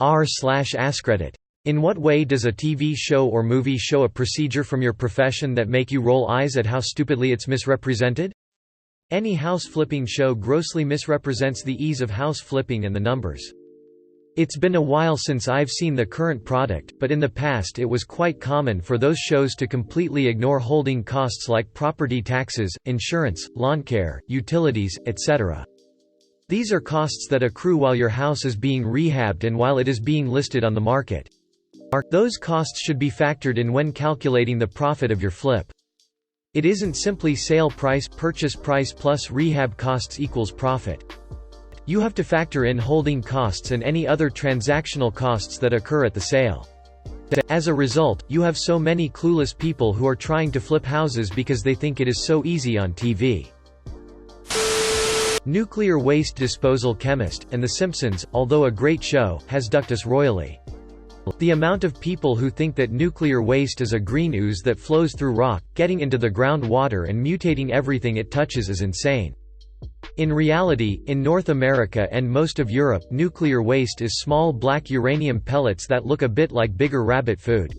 r/AskReddit. In what way does a TV show or movie show a procedure from your profession that make you roll eyes at how stupidly it's misrepresented? Any house flipping show grossly misrepresents the ease of house flipping and the numbers. It's been a while since I've seen the current product, but in the past it was quite common for those shows to completely ignore holding costs like property taxes, insurance, lawn care, utilities, etc. These are costs that accrue while your house is being rehabbed and while it is being listed on the market. Those costs should be factored in when calculating the profit of your flip. It isn't simply sale price, purchase price plus rehab costs equals profit. You have to factor in holding costs and any other transactional costs that occur at the sale. As a result, you have so many clueless people who are trying to flip houses because they think it is so easy on TV. Nuclear waste disposal chemist, and The Simpsons, although a great show, has ducked us royally. The amount of people who think that nuclear waste is a green ooze that flows through rock, getting into the groundwater and mutating everything it touches is insane. In reality, in North America and most of Europe, nuclear waste is small black uranium pellets that look a bit like bigger rabbit food.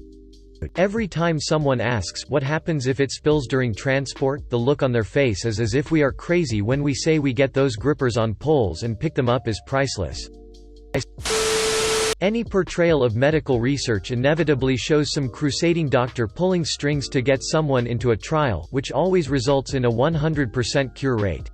Every time someone asks, what happens if it spills during transport, the look on their face is as if we are crazy when we say we get those grippers on poles and pick them up is priceless. Any portrayal of medical research inevitably shows some crusading doctor pulling strings to get someone into a trial, which always results in a 100% cure rate.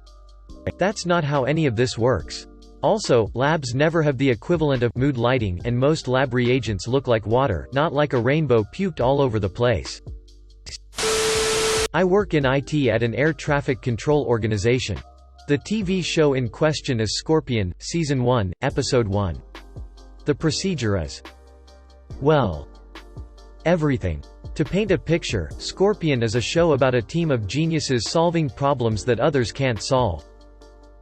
That's not how any of this works. Also, labs never have the equivalent of mood lighting, and most lab reagents look like water, not like a rainbow puked all over the place. I work in IT at an air traffic control organization. The TV show in question is Scorpion, Season 1, Episode 1. The procedure is, well, everything. To paint a picture, Scorpion is a show about a team of geniuses solving problems that others can't solve.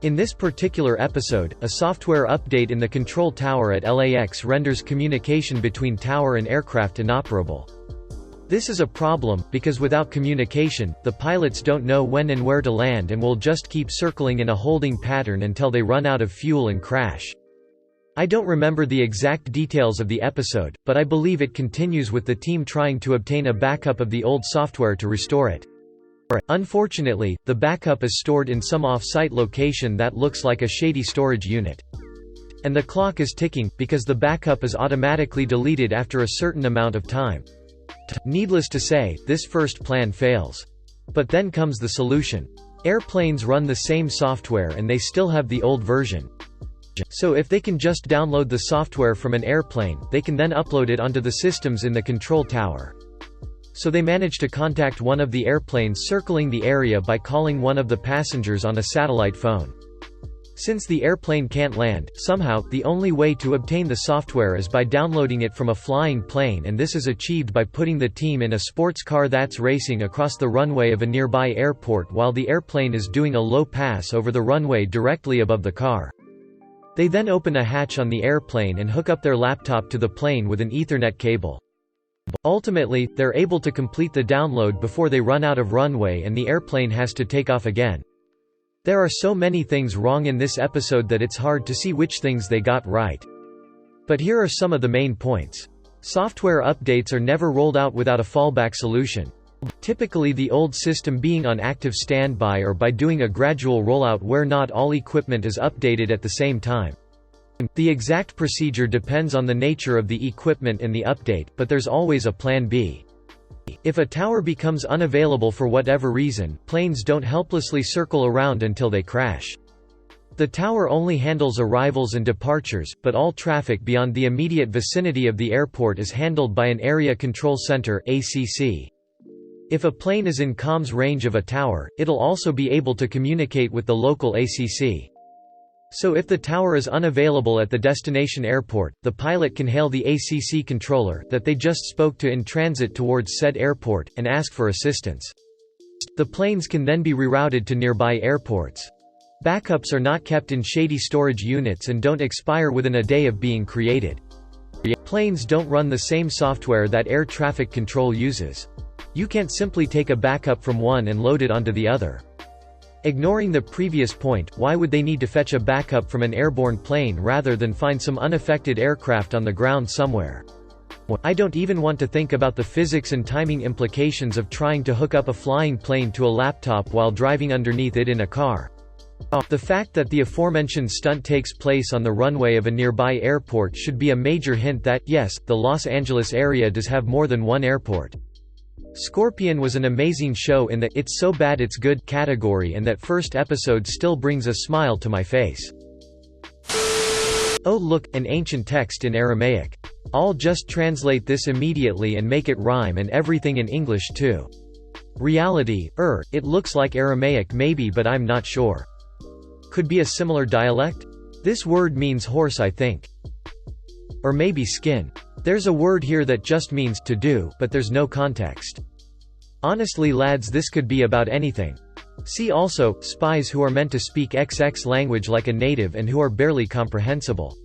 In this particular episode, a software update in the control tower at LAX renders communication between tower and aircraft inoperable. This is a problem, because without communication, the pilots don't know when and where to land and will just keep circling in a holding pattern until they run out of fuel and crash. I don't remember the exact details of the episode, but I believe it continues with the team trying to obtain a backup of the old software to restore it. Unfortunately, the backup is stored in some off-site location that looks like a shady storage unit. And the clock is ticking, because the backup is automatically deleted after a certain amount of time. Needless to say, this first plan fails. But then comes the solution. Airplanes run the same software and they still have the old version. So if they can just download the software from an airplane, they can then upload it onto the systems in the control tower. So they manage to contact one of the airplanes circling the area by calling one of the passengers on a satellite phone. Since the airplane can't land, somehow, the only way to obtain the software is by downloading it from a flying plane, and this is achieved by putting the team in a sports car that's racing across the runway of a nearby airport while the airplane is doing a low pass over the runway directly above the car. They then open a hatch on the airplane and hook up their laptop to the plane with an Ethernet cable. Ultimately, they're able to complete the download before they run out of runway and the airplane has to take off again. There are so many things wrong in this episode that it's hard to see which things they got right. But here are some of the main points. Software updates are never rolled out without a fallback solution. Typically the old system being on active standby or by doing a gradual rollout where not all equipment is updated at the same time. The exact procedure depends on the nature of the equipment and the update, but there's always a plan B. If a tower becomes unavailable for whatever reason, planes don't helplessly circle around until they crash. The tower only handles arrivals and departures, but all traffic beyond the immediate vicinity of the airport is handled by an Area Control Center (ACC). If a plane is in comms range of a tower, it'll also be able to communicate with the local ACC. So if the tower is unavailable at the destination airport, the pilot can hail the ACC controller that they just spoke to in transit towards said airport, and ask for assistance. The planes can then be rerouted to nearby airports. Backups are not kept in shady storage units and don't expire within a day of being created. Planes don't run the same software that air traffic control uses. You can't simply take a backup from one and load it onto the other. Ignoring the previous point, why would they need to fetch a backup from an airborne plane rather than find some unaffected aircraft on the ground somewhere? I don't even want to think about the physics and timing implications of trying to hook up a flying plane to a laptop while driving underneath it in a car. The fact that the aforementioned stunt takes place on the runway of a nearby airport should be a major hint that, yes, the Los Angeles area does have more than one airport. Scorpion was an amazing show in the "it's so bad it's good" category, and that first episode still brings a smile to my face. Oh look, an ancient text in Aramaic. I'll just translate this immediately and make it rhyme and everything in English too. Reality, it looks like Aramaic maybe, but I'm not sure. Could be a similar dialect? This word means horse, I think. Or maybe skin. There's a word here that just means to do, but there's no context. Honestly lads, this could be about anything. See also, spies who are meant to speak XX language like a native and who are barely comprehensible.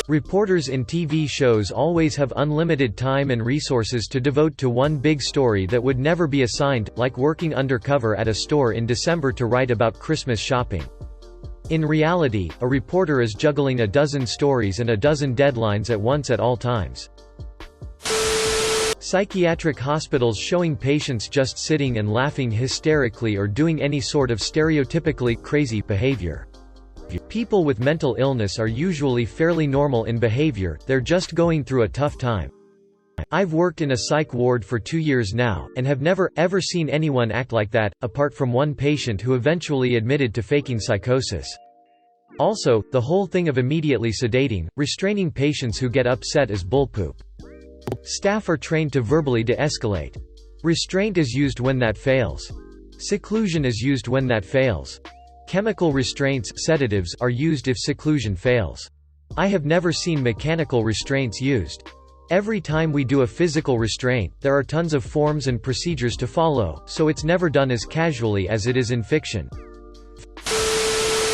Reporters in TV shows always have unlimited time and resources to devote to one big story that would never be assigned, like working undercover at a store in December to write about Christmas shopping. In reality, a reporter is juggling a dozen stories and a dozen deadlines at once at all times. Psychiatric hospitals showing patients just sitting and laughing hysterically or doing any sort of stereotypically crazy behavior. People with mental illness are usually fairly normal in behavior, they're just going through a tough time. I've worked in a psych ward for 2 years now, and have never, ever seen anyone act like that, apart from one patient who eventually admitted to faking psychosis. Also, the whole thing of immediately sedating, restraining patients who get upset is bullpoop. Staff are trained to verbally de-escalate. Restraint is used when that fails. Seclusion is used when that fails. Chemical restraints, sedatives, are used if seclusion fails. I have never seen mechanical restraints used. Every time we do a physical restraint, there are tons of forms and procedures to follow, so it's never done as casually as it is in fiction.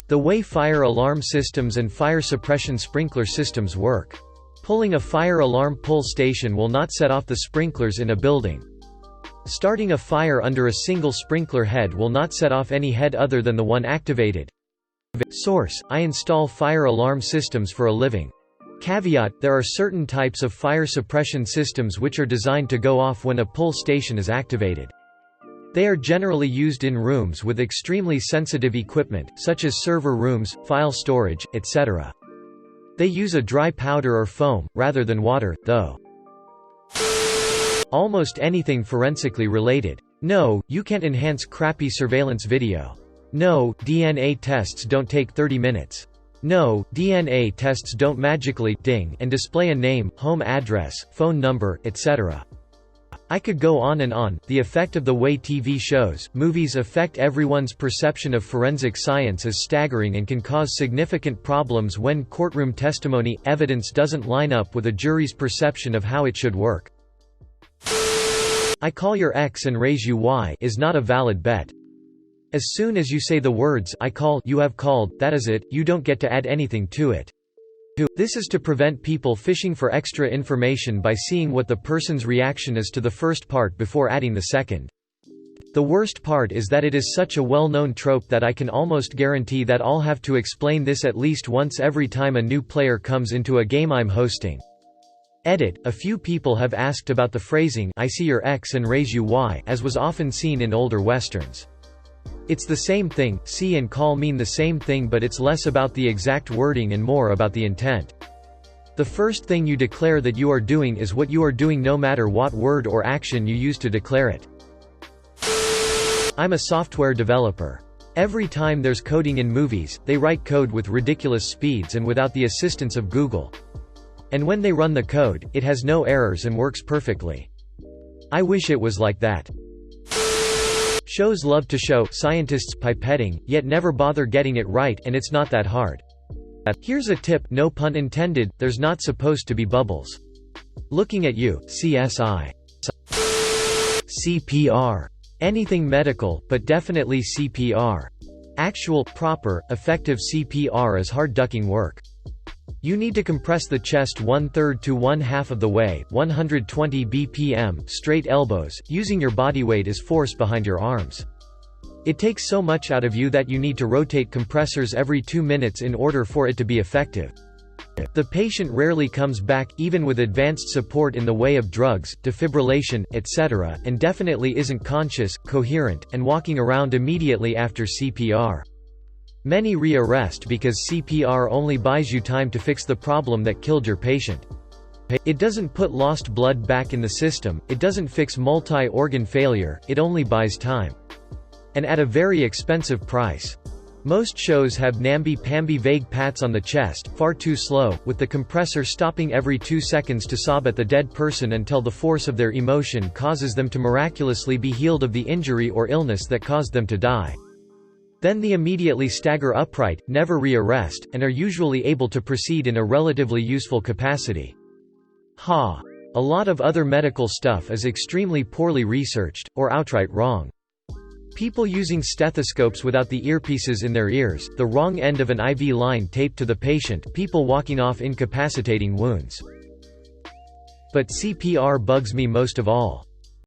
The way fire alarm systems and fire suppression sprinkler systems work. Pulling a fire alarm pull station will not set off the sprinklers in a building. Starting a fire under a single sprinkler head will not set off any head other than the one activated. Source: I install fire alarm systems for a living. Caveat: there are certain types of fire suppression systems which are designed to go off when a pull station is activated. They are generally used in rooms with extremely sensitive equipment, such as server rooms, file storage, etc. They use a dry powder or foam, rather than water, though. Almost anything forensically related. No, you can't enhance crappy surveillance video. No, DNA tests don't take 30 minutes. No, DNA tests don't magically ding and display a name, home address, phone number, etc. I could go on and on. The effect of the way TV shows, movies affect everyone's perception of forensic science is staggering and can cause significant problems when courtroom testimony, evidence doesn't line up with a jury's perception of how it should work. I call your X and raise you Y is not a valid bet. As soon as you say the words I call, you have called, that is it, you don't get to add anything to it. This is to prevent people fishing for extra information by seeing what the person's reaction is to the first part before adding the second. The worst part is that it is such a well-known trope that I can almost guarantee that I'll have to explain this at least once every time a new player comes into a game I'm hosting. Edit: a few people have asked about the phrasing I see your X and raise you Y, as was often seen in older westerns. It's the same thing, see and call mean the same thing, but it's less about the exact wording and more about the intent. The first thing you declare that you are doing is what you are doing no matter what word or action you use to declare it. I'm a software developer. Every time there's coding in movies, they write code with ridiculous speeds and without the assistance of Google. And when they run the code, it has no errors and works perfectly. I wish it was like that. Shows love to show scientists pipetting, yet never bother getting it right, and it's not that hard. Here's a tip, no pun intended, there's not supposed to be bubbles. Looking at you, CSI. CPR. Anything medical, but definitely CPR. Actual, proper, effective CPR is hard ducking work. You need to compress the chest 1/3 to 1/2 of the way, 120 BPM, straight elbows, using your body weight as force behind your arms. It takes so much out of you that you need to rotate compressors every 2 minutes in order for it to be effective. The patient rarely comes back, even with advanced support in the way of drugs, defibrillation, etc., and definitely isn't conscious, coherent, and walking around immediately after CPR. Many re-arrest because CPR only buys you time to fix the problem that killed your patient. It doesn't put lost blood back in the system, it doesn't fix multi-organ failure, it only buys time. And at a very expensive price. Most shows have namby-pamby vague pats on the chest, far too slow, with the compressor stopping every 2 seconds to sob at the dead person until the force of their emotion causes them to miraculously be healed of the injury or illness that caused them to die. Then they immediately stagger upright, never re-arrest, and are usually able to proceed in a relatively useful capacity. A lot of other medical stuff is extremely poorly researched, or outright wrong. People using stethoscopes without the earpieces in their ears, the wrong end of an IV line taped to the patient, people walking off incapacitating wounds. But CPR bugs me most of all.